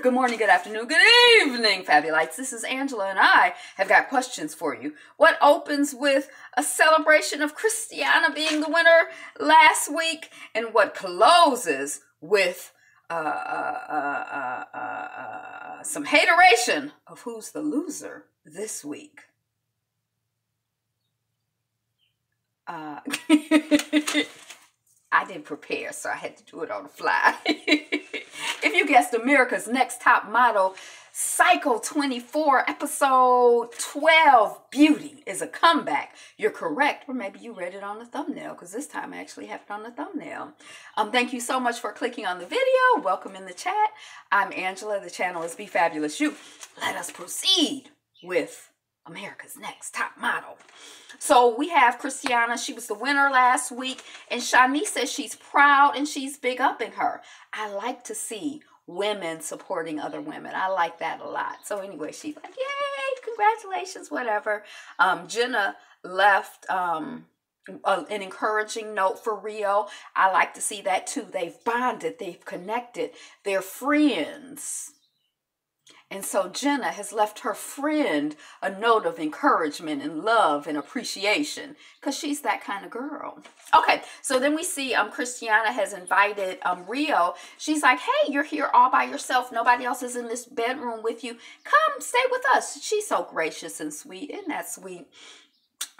Good morning, good afternoon, good evening, Fabulites. This is Angela, and I have got questions for you. What opens with a celebration of Christiana being the winner last week, and what closes with some hateration of who's the loser this week? I didn't prepare, so I had to do it on the fly. If you guessed America's Next Top Model, Cycle 24, Episode 12, Beauty is a comeback. You're correct, or maybe you read it on the thumbnail, because this time I actually have it on the thumbnail. Thank you so much for clicking on the video. Welcome in the chat. I'm Angela. The channel is Be Fabulous You. Let us proceed with America's Next Top Model. So we have Christiana. She was the winner last week, and Shanice says she's proud and she's big upping her. I like to see women supporting other women. I like that a lot. So anyway, she's like, yay, congratulations, whatever. Jenna left an encouraging note for Rio. I like to see that too. They've bonded, they've connected, they're friends. And so Jenna has left her friend a note of encouragement and love and appreciation, because she's that kind of girl. Okay, so then we see Christiana has invited Rio. She's like, hey, you're here all by yourself. Nobody else is in this bedroom with you. Come stay with us. She's so gracious and sweet. Isn't that sweet?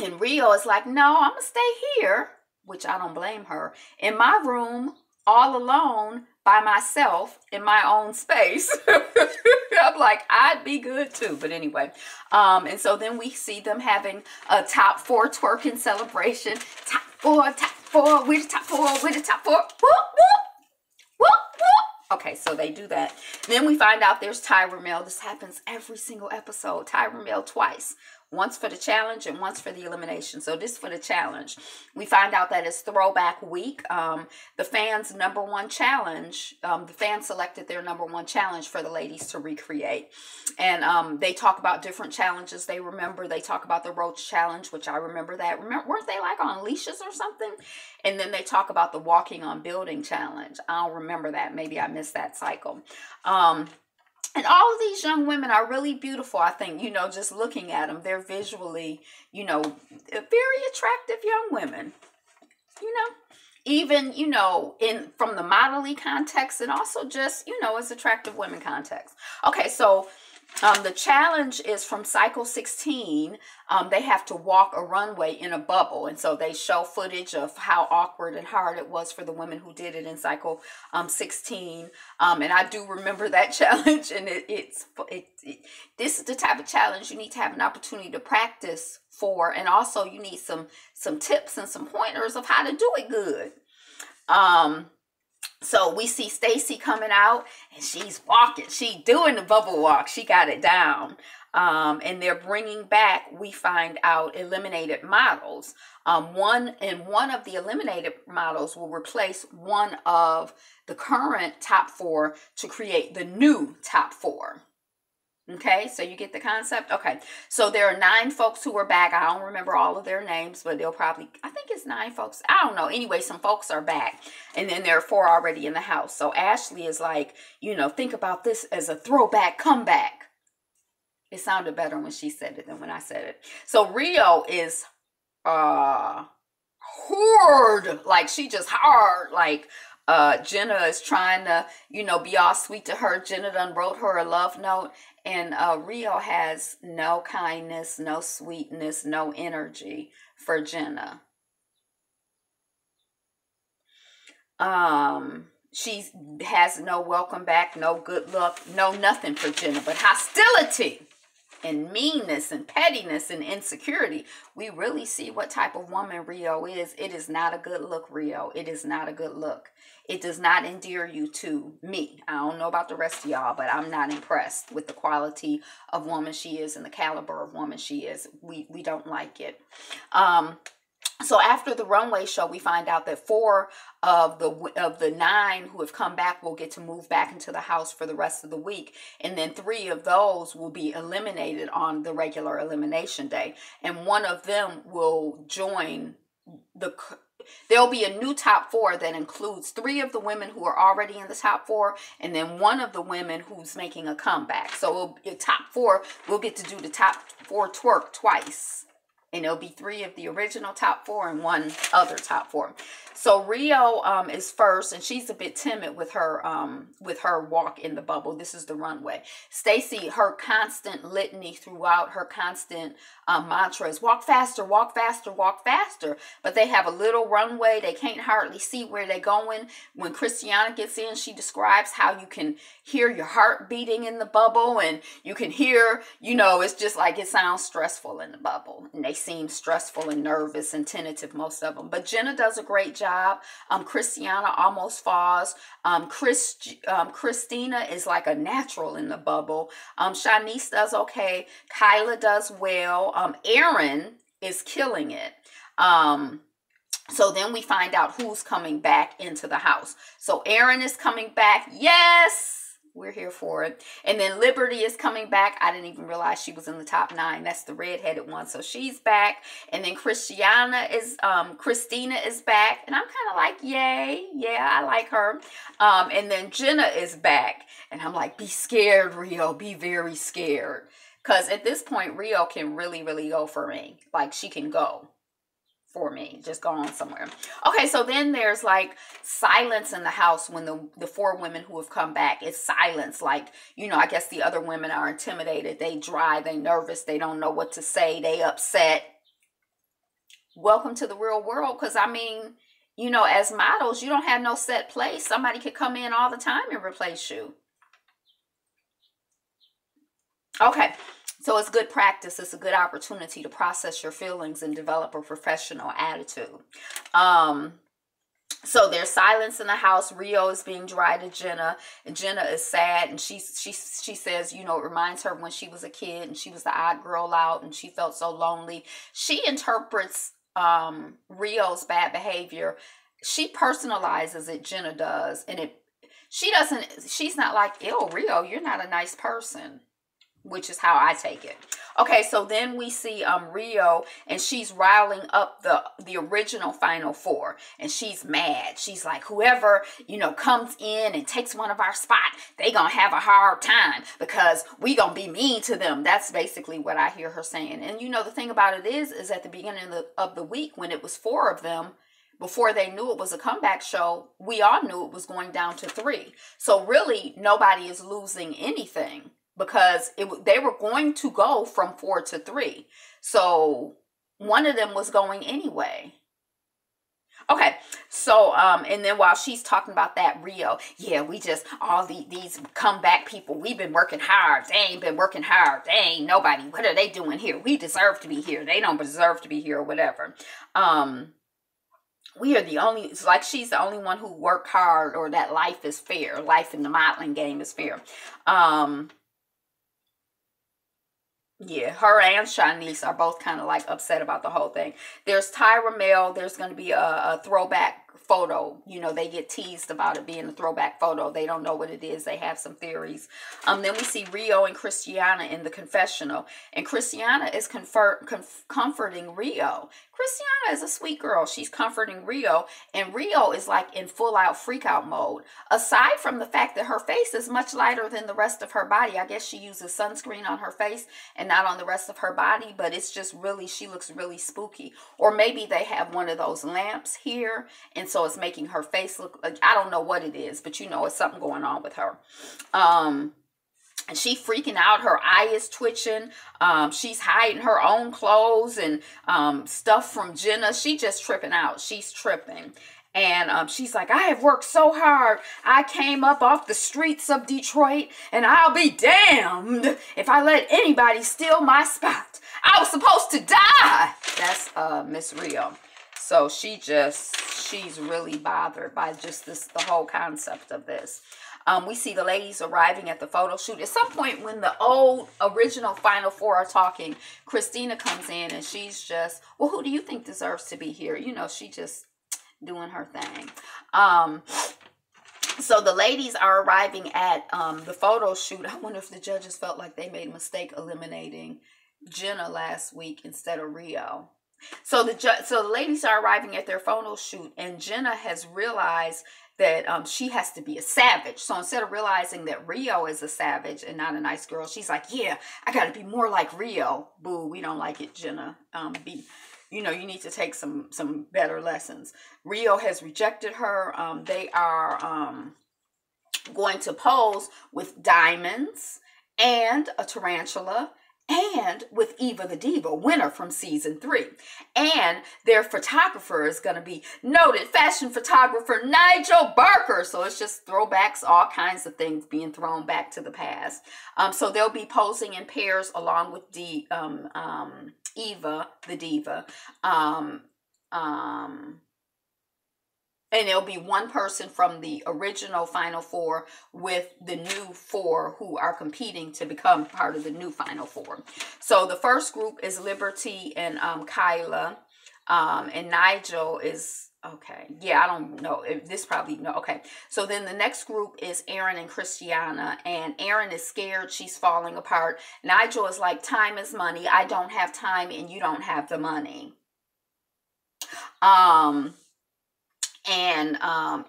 And Rio is like, no, I'm going to stay here, which I don't blame her, in my room all alone by myself in my own space. I'm like, I'd be good too. But anyway, and so then we see them having a top 4 twerking celebration. Top 4, we're the top 4, we're the top 4. Whoop, whoop, whoop, whoop. Okay, so they do that. Then we find out there's Tyra Mail. This happens every single episode. Tyra Mail twice. Once for the challenge and once for the elimination. So this for the challenge. We find out that it's throwback week. The fans' #1 challenge, the fans selected their #1 challenge for the ladies to recreate. And they talk about different challenges they remember. They talk about the roach challenge, which I remember that. Weren't they like on leashes or something? And then they talk about the walking on building challenge. I don't remember that. Maybe I missed that cycle. And all of these young women are really beautiful, I think, you know, just looking at them. They're visually, you know, very attractive young women, you know, even, you know, from the modeling context and also just, you know, as attractive women context. Okay, so the challenge is from Cycle 16. They have to walk a runway in a bubble. And so they show footage of how awkward and hard it was for the women who did it in Cycle 16. And I do remember that challenge. And this is the type of challenge you need to have an opportunity to practice for. And also you need some tips and some pointers of how to do it good. So we see Stacy coming out and she's walking. She doing the bubble walk. She got it down. And they're bringing back, we find out, eliminated models. One of the eliminated models will replace one of the current top 4 to create the new top 4. Okay, so you get the concept? Okay, so there are 9 folks who are back. I don't remember all of their names, but they'll probably, I think it's 9 folks. I don't know. Anyway, some folks are back. And then there are 4 already in the house. So Ashley is like, you know, think about this as a throwback comeback. It sounded better when she said it than when I said it. So Rio is hard. Like, she just hard. Like, Jenna is trying to, you know, be all sweet to her. Jenna done wrote her a love note. And Rio has no kindness, no sweetness, no energy for Jenna. She has no welcome back, no good luck, no nothing for Jenna, but hostility and meanness and pettiness and insecurity. We really see what type of woman Rio is. It is not a good look, Rio. It is not a good look. It does not endear you to me. I don't know about the rest of y'all, but I'm not impressed with the quality of woman she is and the caliber of woman she is. We don't like it. So after the runway show, we find out that 4 of the 9 who have come back will get to move back into the house for the rest of the week. And then 3 of those will be eliminated on the regular elimination day. And one of them will join there'll be a new top 4 that includes 3 of the women who are already in the top 4, and then 1 of the women who's making a comeback. So top 4, we'll get to do the top 4 twerk twice. And it'll be 3 of the original top 4 and 1 other top 4. So Rio is first, and she's a bit timid with her walk in the bubble. This is the runway. Stacy, her constant litany throughout, her constant mantra is walk faster, walk faster, walk faster. But they have a little runway. They can't hardly see where they're going. When Christiana gets in, she describes how you can hear your heart beating in the bubble, and you can hear, you know, it's just like it sounds stressful in the bubble. And they seem stressful and nervous and tentative, most of them. But Jenna does a great job. Christiana almost falls. Christina is like a natural in the bubble. Shanice does okay. Kyla does well. Erin is killing it. So then we find out who's coming back into the house. So Erin is coming back. Yes! We're here for it. And then Liberty is coming back. I didn't even realize she was in the top 9. That's the redheaded one. So she's back. And then Christina is back. And I'm kind of like, yay. Yeah, I like her. And then Jenna is back. And I'm like, be scared, Rio. Be very scared. Because at this point, Rio can really, really go for me. Like, she can go for me, just go on somewhere. Okay, so then there's like silence in the house when the 4 women who have come back, it's silence. Like, you know, I guess the other women are intimidated, they dry, they nervous, they don't know what to say, they upset. Welcome to the real world, because I mean, you know, as models, you don't have no set place. Somebody could come in all the time and replace you. Okay. So it's good practice. It's a good opportunity to process your feelings and develop a professional attitude. So there's silence in the house. Rio is being dry to Jenna, and Jenna is sad, and she says, you know, it reminds her when she was a kid and she was the odd girl out and she felt so lonely. She interprets Rio's bad behavior. She personalizes it, Jenna does, and she's not like, ew, Rio, you're not a nice person. Which is how I take it. Okay, so then we see Rio, and she's riling up the original final 4, and she's mad. She's like, whoever, you know, comes in and takes one of our spot, they gonna have a hard time because we gonna be mean to them. That's basically what I hear her saying. And you know, the thing about it is at the beginning of the week, when it was 4 of them, before they knew it was a comeback show, we all knew it was going down to 3. So really, nobody is losing anything, because they were going to go from 4 to 3. So one of them was going anyway. Okay, so, and then while she's talking about that, Rio, yeah, we just, all these comeback people, we've been working hard. They ain't been working hard. They ain't nobody. What are they doing here? We deserve to be here. They don't deserve to be here or whatever. We are the only, it's like she's the only one who worked hard, or that life is fair. Life in the modeling game is fair. Yeah, her and Shanice are both kind of like upset about the whole thing. There's Tyra Mel. There's going to be a throwback photo. You know, they get teased about it being a throwback photo. They don't know what it is. They have some theories. Then we see Rio and Christiana in the confessional. And Christiana is comforting Rio. Christiana is a sweet girl. She's comforting Rio. And Rio is like in full out freak out mode. Aside from the fact that her face is much lighter than the rest of her body. I guess she uses sunscreen on her face and not on the rest of her body. But it's just really, she looks really spooky. Or maybe they have one of those lamps here. And so it's making her face look like, I don't know what it is. But you know, it's something going on with her. And she freaking out. Her eye is twitching. She's hiding her own clothes and stuff from Jenna. She just tripping out. She's tripping. And she's like, I have worked so hard. I came up off the streets of Detroit, and I'll be damned if I let anybody steal my spot. I was supposed to die. That's Miss Rio. So she's really bothered by just the whole concept of this. We see the ladies arriving at the photo shoot. At some point when the original Final 4 are talking, Christina comes in and she's just, well, who do you think deserves to be here? You know, she just doing her thing. So the ladies are arriving at the photo shoot. I wonder if the judges felt like they made a mistake eliminating Jenna last week instead of Rio. So the ladies are arriving at their photo shoot, and Jenna has realized that she has to be a savage. So instead of realizing that Rio is a savage and not a nice girl, she's like, yeah, I got to be more like Rio. Boo, we don't like it, Jenna. You need to take some better lessons. Rio has rejected her. They are going to pose with diamonds and a tarantula, and with Eva the Diva, winner from season 3. And their photographer is going to be noted fashion photographer Nigel Barker. So it's just throwbacks, all kinds of things being thrown back to the past. So they'll be posing in pairs along with Eva the Diva. And there'll be one person from the original Final Four with the new 4 who are competing to become part of the new Final Four. So the first group is Liberty and Kyla. And Nigel is, okay. Yeah, I don't know. This probably, no. Okay. So then the next group is Aaron and Christiana. And Aaron is scared. She's falling apart. Nigel is like, time is money. I don't have time and you don't have the money. And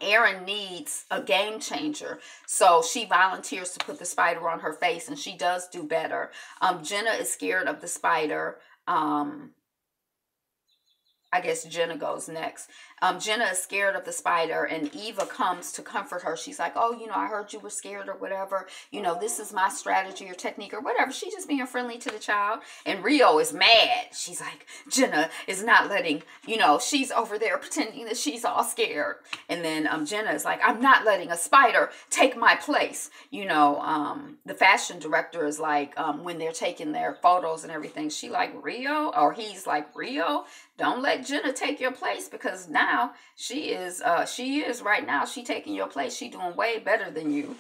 Erin needs a game changer. So she volunteers to put the spider on her face, and she does do better. Jenna is scared of the spider. I guess Jenna goes next. Jenna is scared of the spider, and Eva comes to comfort her. She's like, oh, I heard you were scared or whatever. This is my strategy or technique or whatever. She's just being friendly to the child. And Rio is mad. She's like, Jenna is not letting, she's over there pretending that she's all scared. And then Jenna is like, I'm not letting a spider take my place. The fashion director is like, when they're taking their photos and everything, she like, Rio, or he's like, Rio, don't let Jenna take your place, because now she is right now, she taking your place. She doing way better than you.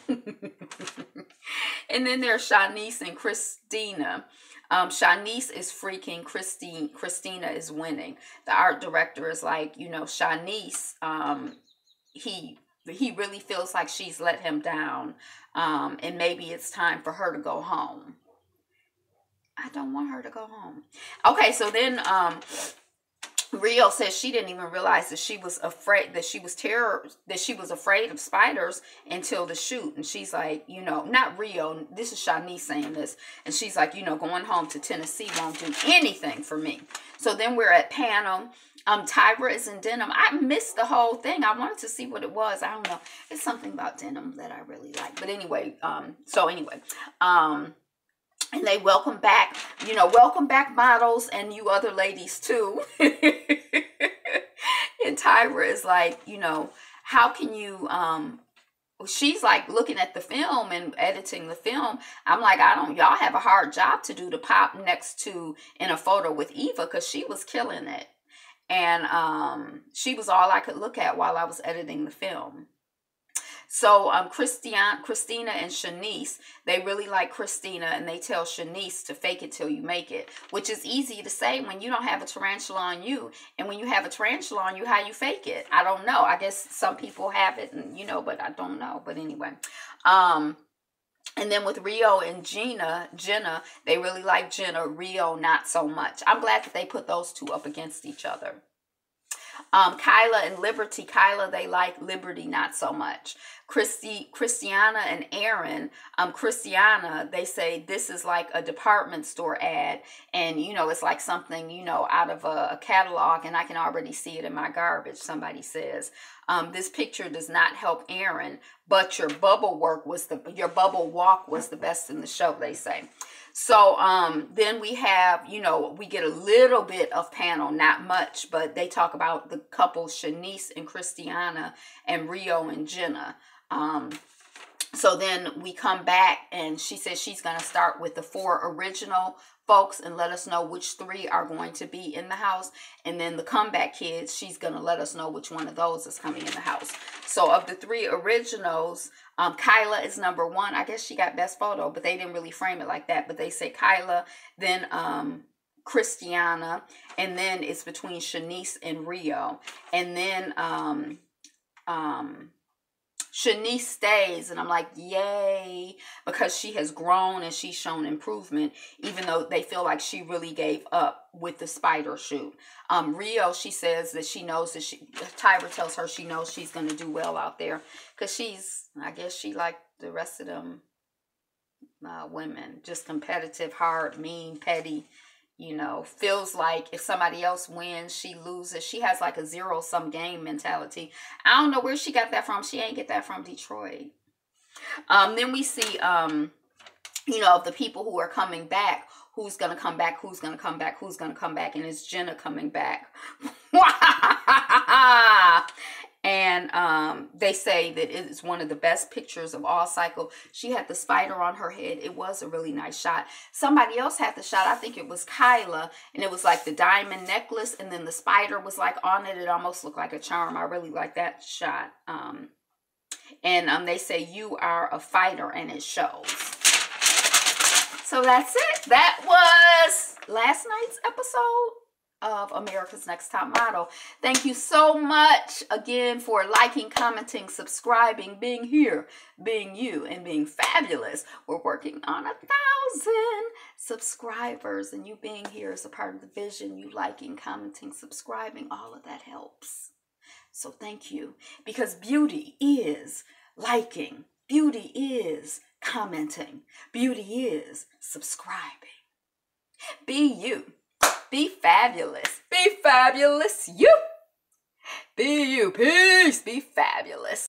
And then there's Shanice and Christina. Shanice is freaking. Christina is winning. The art director is like, Shanice, he really feels like she's let him down. And maybe it's time for her to go home. I don't want her to go home. Okay, so then Rio says she didn't even realize that she was afraid, that she was afraid of spiders until the shoot. And she's like, not Rio, this is Shanice saying this. And she's like, going home to Tennessee won't do anything for me. So then we're at panel. Tyra is in denim. I missed the whole thing. I wanted to see what it was. I don't know. It's something about denim that I really like. But anyway, and they welcome back models and you other ladies too. And Tyra is like, how can you, she's like looking at the film and editing the film. I'm like, y'all have a hard job to do to pop next to in a photo with Eva, because she was killing it. And she was all I could look at while I was editing the film. So Christina and Shanice, they really like Christina, and they tell Shanice to fake it till you make it, which is easy to say when you don't have a tarantula on you. And when you have a tarantula on you, how you fake it? I don't know. I guess some people have it, and but I don't know. But anyway. And then with Rio and Jenna, they really like Jenna. Rio, not so much. I'm glad that they put those two up against each other. Kyla and Liberty. Kyla, they like. Liberty, not so much. Christiana and Aaron. Christiana, they say this is like a department store ad, and it's like something out of a catalog, and I can already see it in my garbage. Somebody says this picture does not help Aaron, but your bubble walk was the best in the show, they say. So then we have, we get a little bit of panel, not much, but they talk about the couple Shanice and Christiana and Rio and Jenna. So then we come back, and she says she's going to start with the 4 original folks and let us know which 3 are going to be in the house. And then the comeback kids, she's going to let us know which one of those is coming in the house. So of the 3 originals, Kyla is number 1. I guess she got best photo, but they didn't really frame it like that. But they say Kyla, then Christiana, and then it's between Shanice and Rio. And then Shanice stays, and I'm like, yay, because she has grown and she's shown improvement, even though they feel like she really gave up with the spider shoot. Rio, she says that she knows that Tyra tells her she knows she's going to do well out there, because I guess she like the rest of them women, just competitive, hard, mean, petty. You know, feels like if somebody else wins, she loses. She has like a zero-sum game mentality. I don't know where she got that from. She ain't get that from Detroit. Then we see, you know, the people who are coming back. Who's going to come back? Who's going to come back? Who's going to come back? And it's Jenna coming back. And they say that it is one of the best pictures of all cycle. She had the spider on her head. It was a really nice shot. Somebody else had the shot. I think it was Kyla. And it was like the diamond necklace. And then the spider was like on it. It almost looked like a charm. I really like that shot. And they say you are a fighter, and it shows. So that's it. That was last night's episode of America's Next Top Model. Thank you so much again for liking, commenting, subscribing, being here, being you, and being fabulous. We're working on 1,000 subscribers, and you being here is a part of the vision. You liking, commenting, subscribing, all of that helps. So thank you, because beauty is liking, beauty is commenting, beauty is subscribing. Be you. Be fabulous. Be fabulous. You. Be you. Peace. Be fabulous.